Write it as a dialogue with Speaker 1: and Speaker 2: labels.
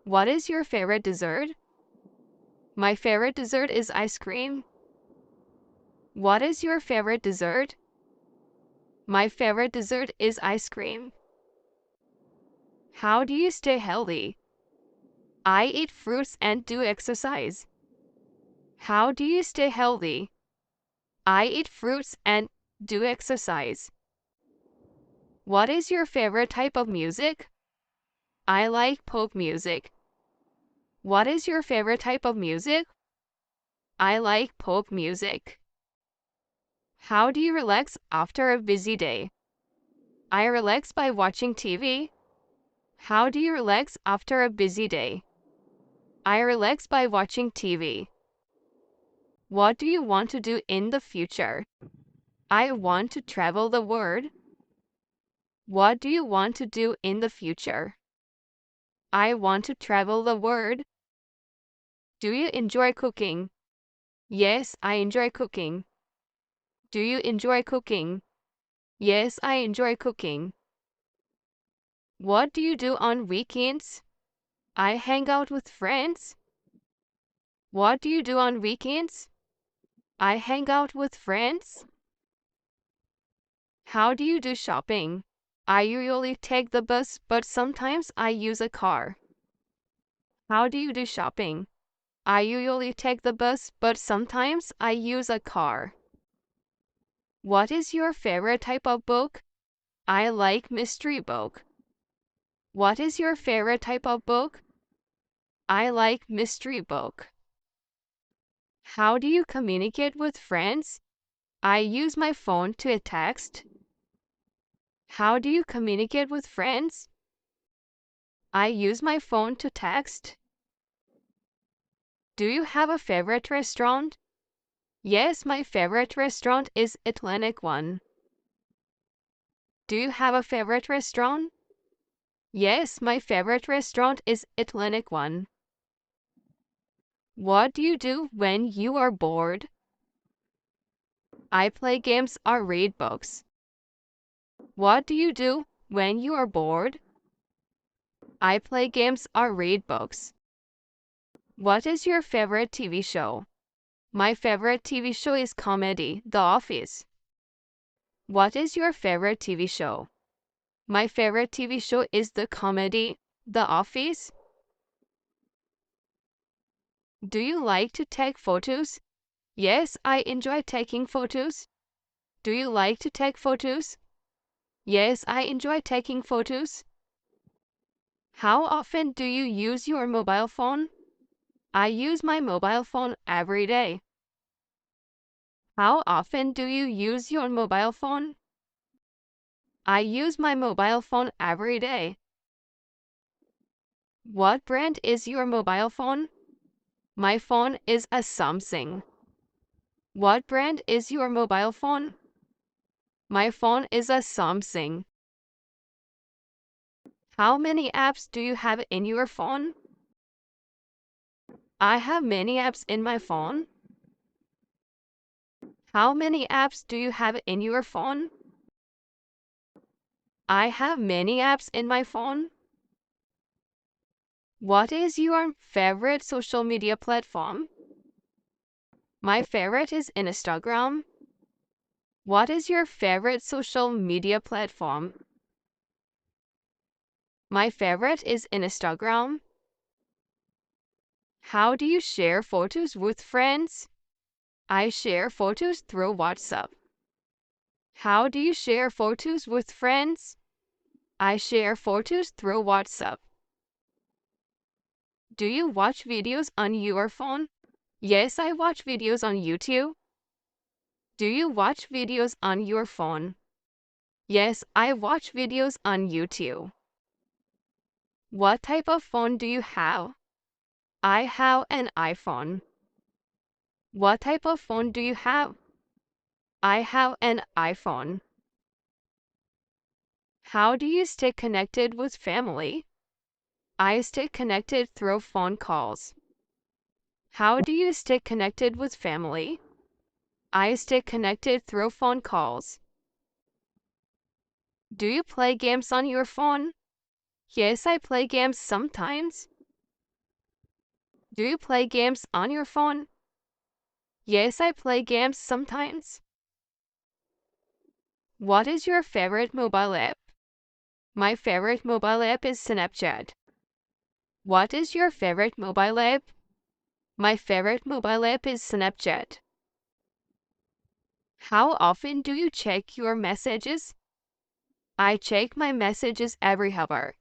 Speaker 1: What is your favorite dessert? My favorite dessert is ice cream. What is your favorite dessert? My favorite dessert is ice cream. How do you stay healthy? I eat fruits and do exercise. How do you stay healthy? I eat fruits and do exercise. What is your favorite type of music? I like pop music. What is your favorite type of music? I like pop music. How do you relax after a busy day? I relax by watching TV. How do you relax after a busy day? I relax by watching TV. What do you want to do in the future? I want to travel the world. What do you want to do in the future? I want to travel the world. Do you enjoy cooking? Yes, I enjoy cooking. Do you enjoy cooking? Yes, I enjoy cooking. What do you do on weekends? I hang out with friends. What do you do on weekends? I hang out with friends. How do you do shopping? I usually take the bus, but sometimes I use a car. How do you do shopping? I usually take the bus, but sometimes I use a car. What is your favorite type of book? I like mystery book. What is your favorite type of book? I like mystery book. How do you communicate with friends? I use my phone to text. How do you communicate with friends? I use my phone to text. Do you have a favorite restaurant? Yes, my favorite restaurant is Atlantic One. Do you have a favorite restaurant? Yes, my favorite restaurant is Atlantic One. What do you do when you are bored? I play games or read books. What do you do when you are bored? I play games or read books. What is your favorite TV show? My favorite TV show is comedy, The Office. What is your favorite TV show? My favorite TV show is the comedy, The Office. Do you like to take photos? Yes, I enjoy taking photos. Do you like to take photos? Yes, I enjoy taking photos. How often do you use your mobile phone? I use my mobile phone every day. How often do you use your mobile phone? I use my mobile phone every day. What brand is your mobile phone? My phone is a Samsung. What brand is your mobile phone? My phone is a Samsung. How many apps do you have in your phone? I have many apps in my phone. How many apps do you have in your phone? I have many apps in my phone. What is your favorite social media platform? My favorite is Instagram. What is your favorite social media platform? My favorite is Instagram. How do you share photos with friends? I share photos through WhatsApp. How do you share photos with friends? I share photos through WhatsApp. Do you watch videos on your phone? Yes, I watch videos on YouTube. Do you watch videos on your phone? Yes, I watch videos on YouTube. What type of phone do you have? I have an iPhone. What type of phone do you have? I have an iPhone. How do you stay connected with family? I stay connected through phone calls. How do you stay connected with family? I stay connected through phone calls. Do you play games on your phone? Yes, I play games sometimes. Do you play games on your phone? Yes, I play games sometimes. What is your favorite mobile app? My favorite mobile app is Snapchat. What is your favorite mobile app? My favorite mobile app is Snapchat. How often do you check your messages? I check my messages every hour.